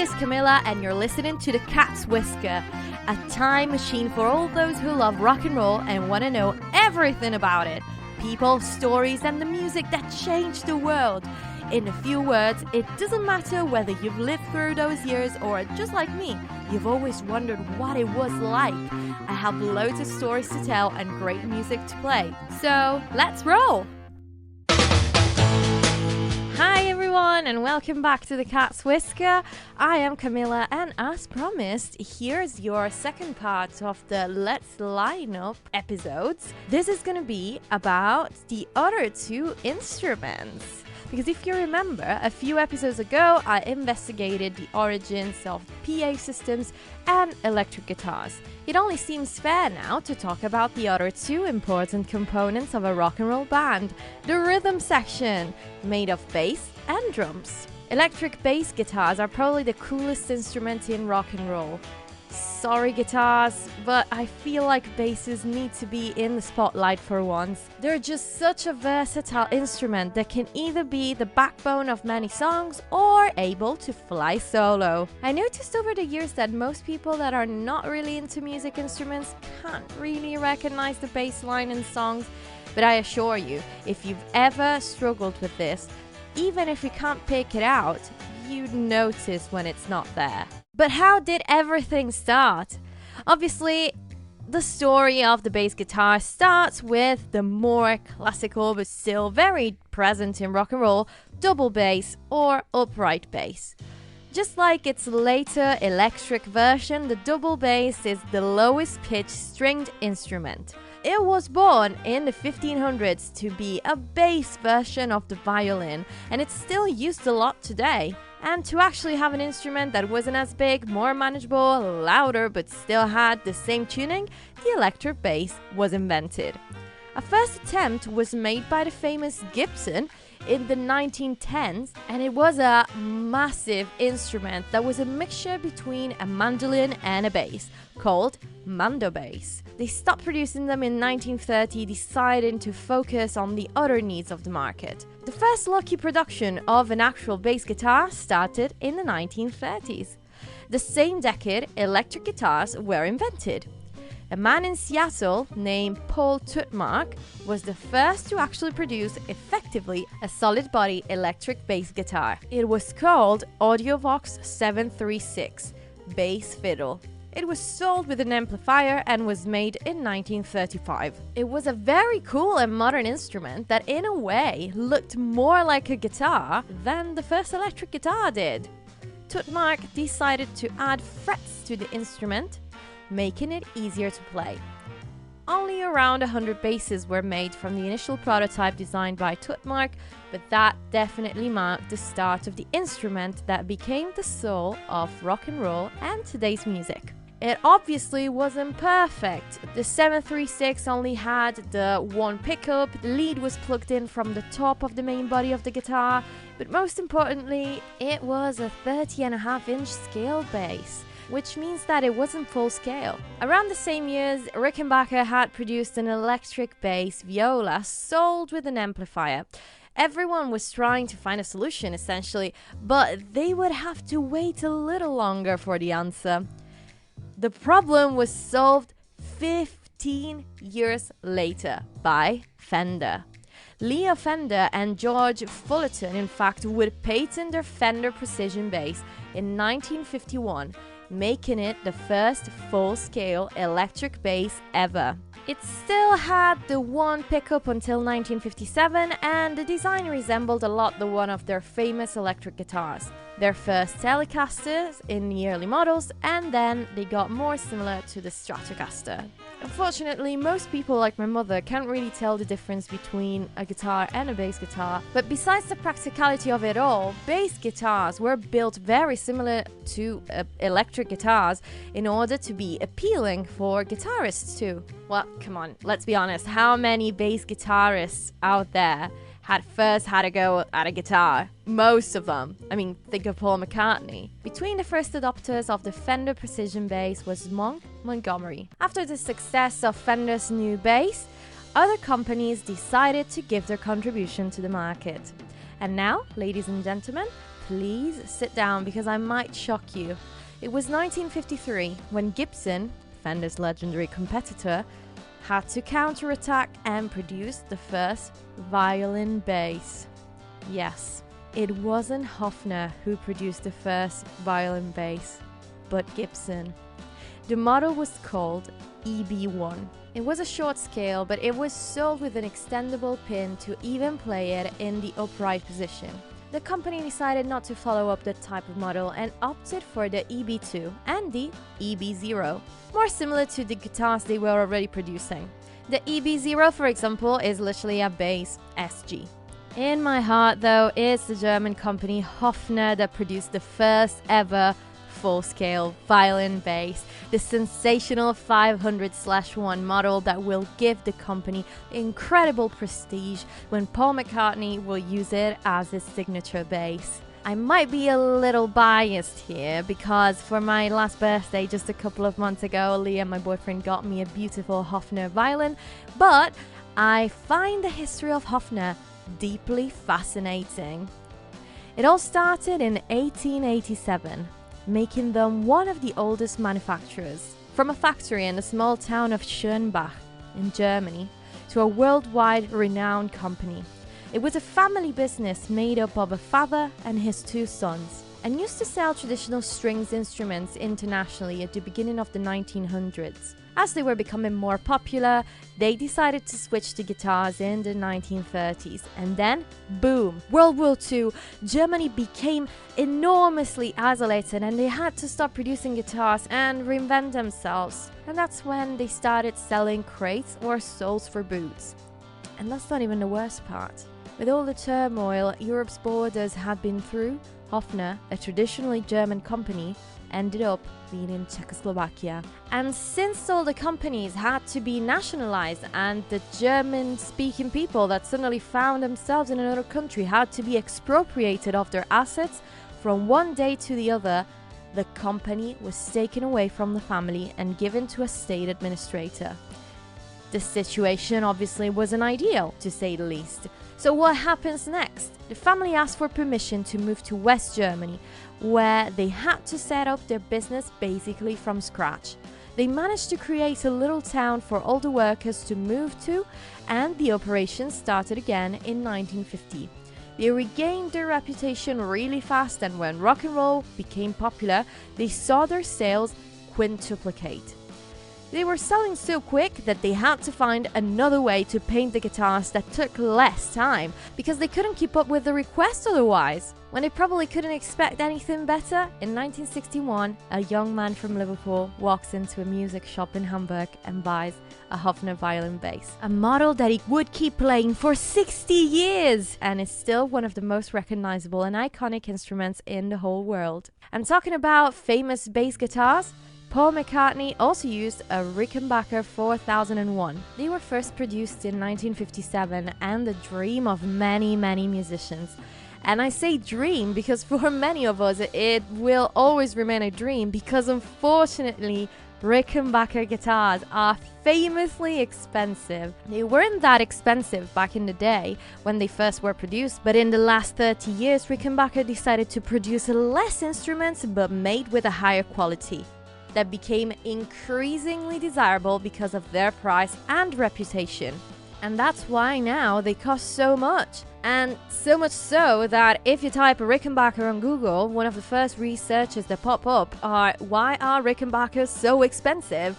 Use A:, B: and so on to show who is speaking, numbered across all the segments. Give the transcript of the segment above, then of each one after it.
A: is Camilla, and you're listening to The Cat's Whisker, a time machine for all those who love rock and roll and want to know everything about it. People, stories, and the music that changed the world. In a few words, it doesn't matter whether you've lived through those years or, just like me, you've always wondered what it was like. I have loads of stories to tell and great music to play. So, let's roll! Hi everyone, and welcome back to The Cat's Whisker. I am Camilla, and as promised, here's your second part of the Let's Line Up episodes. This is gonna be about the other two instruments. Because if you remember, a few episodes ago, I investigated the origins of PA systems and electric guitars. It only seems fair now to talk about the other two important components of a rock and roll band, the rhythm section, made of bass and drums. Electric bass guitars are probably the coolest instrument in rock and roll. Sorry guitars, but I feel like basses need to be in the spotlight for once. They're just such a versatile instrument that can either be the backbone of many songs or able to fly solo. I noticed over the years that most people that are not really into music instruments can't really recognize the bass line in songs, but I assure you, if you've ever struggled with this, even if you can't pick it out, you'd notice when it's not there. But how did everything start? Obviously, the story of the bass guitar starts with the more classical but still very present in rock and roll double bass or upright bass. Just like its later electric version, the double bass is the lowest pitched stringed instrument. It was born in the 1500s to be a bass version of the violin, and it's still used a lot today. And to actually have an instrument that wasn't as big, more manageable, louder, but still had the same tuning, the electric bass was invented. A first attempt was made by the famous Gibson in the 1910s, and it was a massive instrument that was a mixture between a mandolin and a bass, called mando bass. They stopped producing them in 1930, deciding to focus on the other needs of the market. The first lucky production of an actual bass guitar started in the 1930s. The same decade, electric guitars were invented. A man in Seattle named Paul Tutmark was the first to actually produce effectively a solid body electric bass guitar. It was called Audiovox 736 Bass Fiddle. It was sold with an amplifier and was made in 1935. It was a very cool and modern instrument that in a way looked more like a guitar than the first electric guitar did. Tutmark decided to add frets to the instrument, making it easier to play. Only around 100 basses were made from the initial prototype designed by Tutmark, but that definitely marked the start of the instrument that became the soul of rock and roll and today's music. It obviously wasn't perfect. The 736 only had the one pickup, the lead was plugged in from the top of the main body of the guitar, but most importantly, it was a 30.5-inch scale bass, which means that it wasn't full scale. Around the same years, Rickenbacker had produced an electric bass viola sold with an amplifier. Everyone was trying to find a solution essentially, but they would have to wait a little longer for the answer. The problem was solved 15 years later by Fender. Leo Fender and George Fullerton, in fact, would patent their Fender Precision bass in 1951, making it the first full-scale electric bass ever. It still had the one pickup until 1957, and the design resembled a lot the one of their famous electric guitars. Their first Telecasters in the early models, and then they got more similar to the Stratocaster. Unfortunately, most people like my mother can't really tell the difference between a guitar and a bass guitar, but besides the practicality of it all, bass guitars were built very similar to electric guitars in order to be appealing for guitarists too. Well, come on, let's be honest, how many bass guitarists out there had to go at a guitar? Most of them. I mean, think of Paul McCartney. Between the first adopters of the Fender Precision bass was Monk Montgomery. After the success of Fender's new bass, other companies decided to give their contribution to the market. And now, ladies and gentlemen, please sit down because I might shock you. It was 1953 when Gibson, Fender's legendary competitor, had to counterattack and produce the first violin bass. Yes, it wasn't Hofner who produced the first violin bass, but Gibson. The model was called EB1. It was a short scale, but it was sold with an extendable pin to even play it in the upright position. The company decided not to follow up that type of model and opted for the EB2 and the EB0, more similar to the guitars they were already producing. The EB0, for example, is literally a bass SG. In my heart, though, is the German company Hofner that produced the first ever full-scale violin bass, the sensational 500/1 model that will give the company incredible prestige when Paul McCartney will use it as his signature bass. I might be a little biased here because for my last birthday just a couple of months ago, Liam, my boyfriend, got me a beautiful Hofner violin, but I find the history of Hofner deeply fascinating. It all started in 1887. Making them one of the oldest manufacturers. From a factory in the small town of Schönbach in Germany to a worldwide renowned company. It was a family business made up of a father and his two sons, and used to sell traditional strings instruments internationally at the beginning of the 1900s. As they were becoming more popular, they decided to switch to guitars in the 1930s. And then, boom, World War II, Germany became enormously isolated and they had to stop producing guitars and reinvent themselves. And that's when they started selling crates or soles for boots. And that's not even the worst part. With all the turmoil Europe's borders had been through, Hofner, a traditionally German company, ended up being in Czechoslovakia. And since all the companies had to be nationalized and the German-speaking people that suddenly found themselves in another country had to be expropriated of their assets, from one day to the other, the company was taken away from the family and given to a state administrator. The situation obviously wasn't ideal, to say the least. So what happens next? The family asked for permission to move to West Germany, where they had to set up their business basically from scratch. They managed to create a little town for all the workers to move to, and the operation started again in 1950. They regained their reputation really fast, and when rock and roll became popular, they saw their sales quintuplicate. They were selling so quick that they had to find another way to paint the guitars that took less time, because they couldn't keep up with the requests otherwise. When they probably couldn't expect anything better, in 1961, a young man from Liverpool walks into a music shop in Hamburg and buys a Hofner violin bass, a model that he would keep playing for 60 years and is still one of the most recognizable and iconic instruments in the whole world. And talking about famous bass guitars, Paul McCartney also used a Rickenbacker 4001. They were first produced in 1957 and the dream of many musicians. And I say dream because for many of us it will always remain a dream, because unfortunately Rickenbacker guitars are famously expensive. They weren't that expensive back in the day when they first were produced, but in the last 30 years Rickenbacker decided to produce less instruments but made with a higher quality that became increasingly desirable because of their price and reputation. And that's why now they cost so much. And so much so that if you type Rickenbacker on Google, one of the first researches that pop up are, why are Rickenbackers so expensive?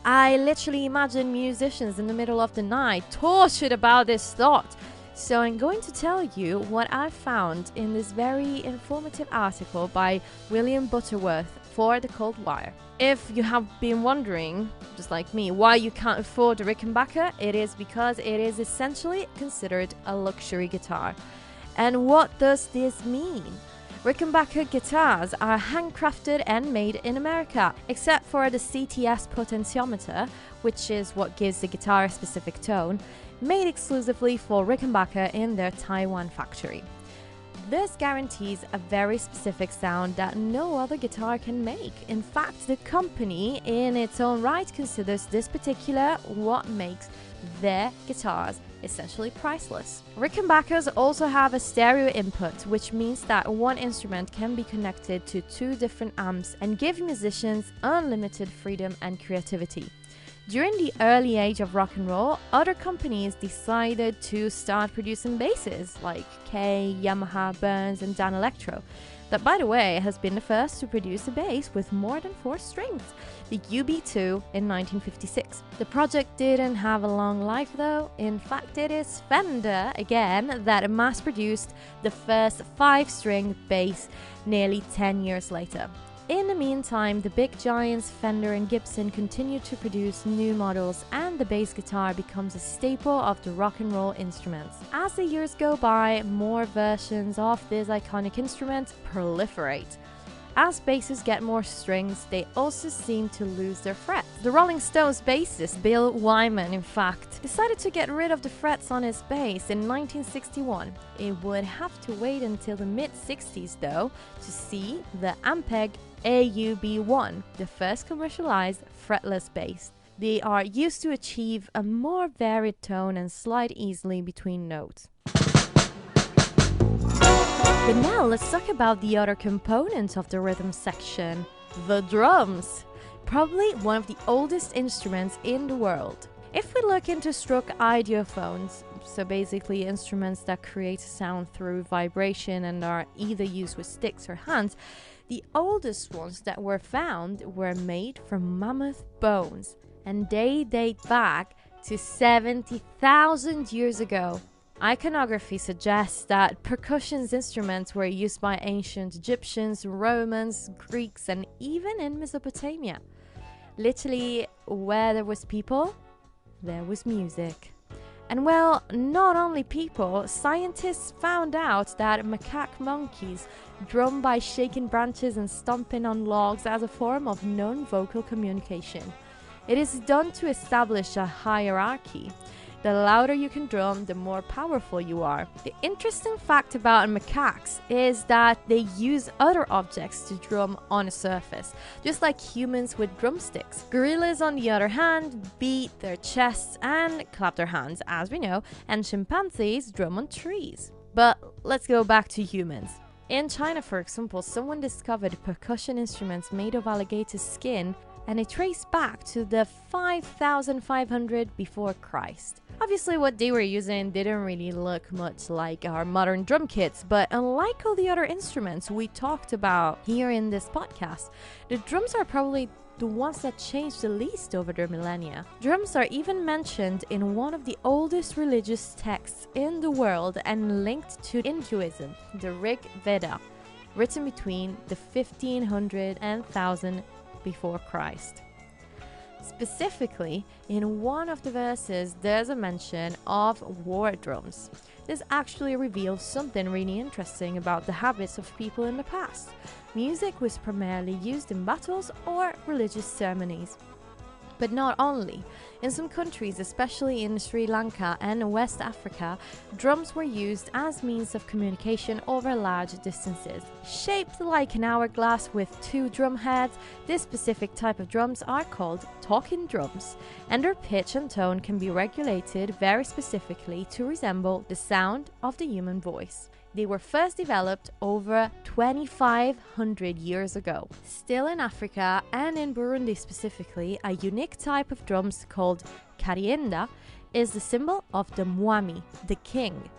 A: I literally imagine musicians in the middle of the night tortured about this thought. So I'm going to tell you what I found in this very informative article by William Butterworth for The Cold Wire. If you have been wondering, just like me, why you can't afford a Rickenbacker, it is because it is essentially considered a luxury guitar. And what does this mean? Rickenbacker guitars are handcrafted and made in America, except for the CTS potentiometer, which is what gives the guitar a specific tone, made exclusively for Rickenbacker in their Taiwan factory. This guarantees a very specific sound that no other guitar can make. In fact, the company in its own right considers this particular what makes their guitars essentially priceless. Rickenbackers also have a stereo input, which means that one instrument can be connected to two different amps and give musicians unlimited freedom and creativity. During the early age of rock and roll, other companies decided to start producing basses like Kay, Yamaha, Burns, and Dan Electro. That, by the way, has been the first to produce a bass with more than 4 strings, the UB2 in 1956. The project didn't have a long life though. In fact, it is Fender, again, that mass-produced the first 5-string bass nearly 10 years later. In the meantime, the big giants Fender and Gibson continue to produce new models, and the bass guitar becomes a staple of the rock and roll instruments. As the years go by, more versions of this iconic instrument proliferate. As basses get more strings, they also seem to lose their frets. The Rolling Stones bassist Bill Wyman, in fact, decided to get rid of the frets on his bass in 1961. It would have to wait until the mid-60s, though, to see the Ampeg AUB1, the first commercialized fretless bass. They are used to achieve a more varied tone and slide easily between notes. But now let's talk about the other component of the rhythm section, the drums. Probably one of the oldest instruments in the world. If we look into stroke idiophones, so basically instruments that create sound through vibration and are either used with sticks or hands, the oldest ones that were found were made from mammoth bones, and they date back to 70,000 years ago. Iconography suggests that percussion instruments were used by ancient Egyptians, Romans, Greeks, and even in Mesopotamia. Literally, where there was people, there was music. And well, not only people, scientists found out that macaque monkeys drum by shaking branches and stomping on logs as a form of non-vocal communication. It is done to establish a hierarchy. The louder you can drum, the more powerful you are. The interesting fact about macaques is that they use other objects to drum on a surface, just like humans with drumsticks. Gorillas, on the other hand, beat their chests and clap their hands, as we know, and chimpanzees drum on trees. But let's go back to humans. In China, for example, someone discovered percussion instruments made of alligator skin, and it traced back to the 5500 before Christ. Obviously, what they were using didn't really look much like our modern drum kits, but unlike all the other instruments we talked about here in this podcast, the drums are probably the ones that changed the least over the millennia. Drums are even mentioned in one of the oldest religious texts in the world and linked to Hinduism, the Rig Veda, written between the 1500 and 1000 before Christ. Specifically, in one of the verses, there's a mention of war drums. This actually reveals something really interesting about the habits of people in the past. Music was primarily used in battles or religious ceremonies. But not only. In some countries, especially in Sri Lanka and West Africa, drums were used as means of communication over large distances. Shaped like an hourglass with 2 drum heads, this specific type of drums are called talking drums, and their pitch and tone can be regulated very specifically to resemble the sound of the human voice. They were first developed over 2,500 years ago. Still in Africa, and in Burundi specifically, a unique type of drums called karienda is the symbol of the mwami, the king,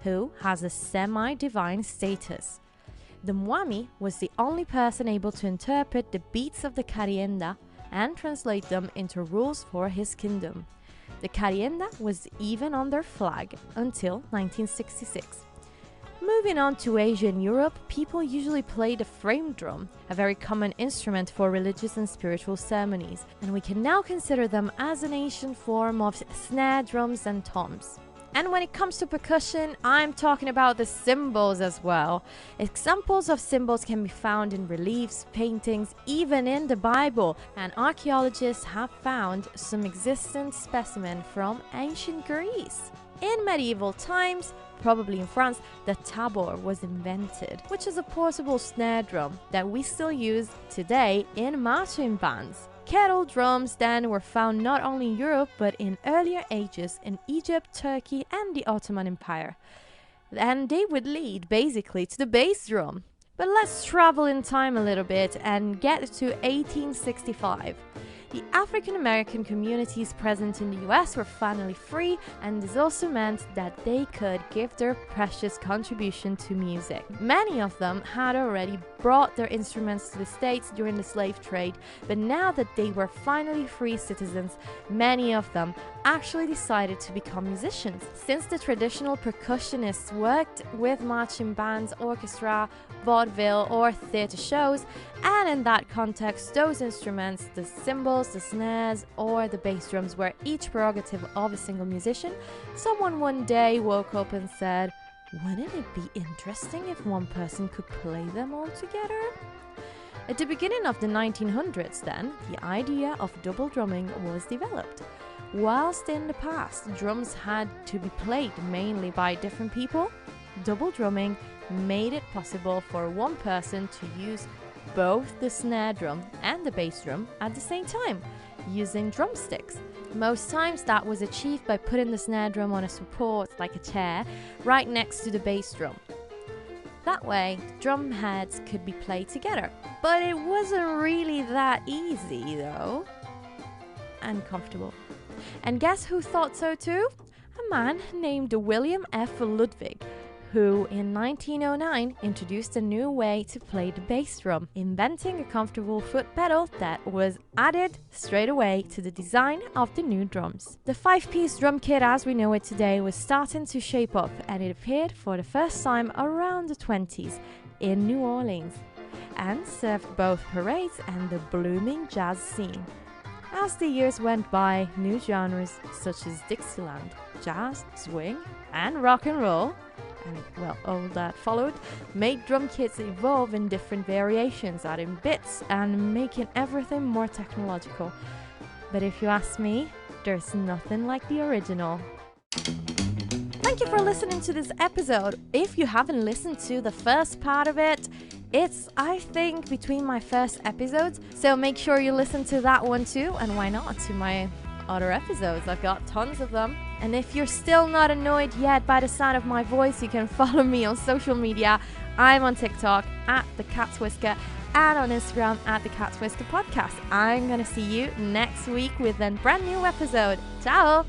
A: who has a semi-divine status. The mwami was the only person able to interpret the beats of the karienda and translate them into rules for his kingdom. The karienda was even on their flag until 1966. Moving on to Asia and Europe, people usually play the frame drum, a very common instrument for religious and spiritual ceremonies, and we can now consider them as an ancient form of snare drums and toms. And when it comes to percussion, I'm talking about the cymbals as well. Examples of cymbals can be found in reliefs, paintings, even in the Bible, and archaeologists have found some existent specimens from ancient Greece. In medieval times, probably in France, the tabor was invented, which is a portable snare drum that we still use today in marching bands. Kettle drums then were found not only in Europe but in earlier ages in Egypt, Turkey and the Ottoman Empire. And they would lead basically to the bass drum. But let's travel in time a little bit and get to 1865. The African American communities present in the US were finally free, and this also meant that they could give their precious contribution to music. Many of them had already brought their instruments to the States during the slave trade, but now that they were finally free citizens, many of them actually decided to become musicians. Since the traditional percussionists worked with marching bands, orchestra, vaudeville or theatre shows, and in that context those instruments, the cymbals, the snares or the bass drums, were each prerogative of a single musician, someone one day woke up and said, wouldn't it be interesting if one person could play them all together? At the beginning of the 1900s then, the idea of double drumming was developed. Whilst in the past drums had to be played mainly by different people, double drumming made it possible for one person to use both the snare drum and the bass drum at the same time, using drumsticks. Most times that was achieved by putting the snare drum on a support like a chair right next to the bass drum. That way, drum heads could be played together. But it wasn't really that easy though, and comfortable. And guess who thought so too? A man named William F. Ludwig, who in 1909 introduced a new way to play the bass drum, inventing a comfortable foot pedal that was added straight away to the design of the new drums. The 5-piece drum kit as we know it today was starting to shape up, and it appeared for the first time around the 20s in New Orleans and served both parades and the blooming jazz scene. As the years went by, new genres such as Dixieland, jazz, swing and rock and roll, and well, all that followed, made drum kits evolve in different variations, adding bits and making everything more technological. But if you ask me, there's nothing like the original. Thank you for listening to this episode. If you haven't listened to the first part of it, it's, I think, between my first episodes, so make sure you listen to that one too, and why not to my other episodes. I've got tons of them. And if you're still not annoyed yet by the sound of my voice, you can follow me on social media. I'm on TikTok at The Cat's Whisker and on Instagram at The Cat's Whisker Podcast. I'm gonna see you next week with a brand new episode. Ciao!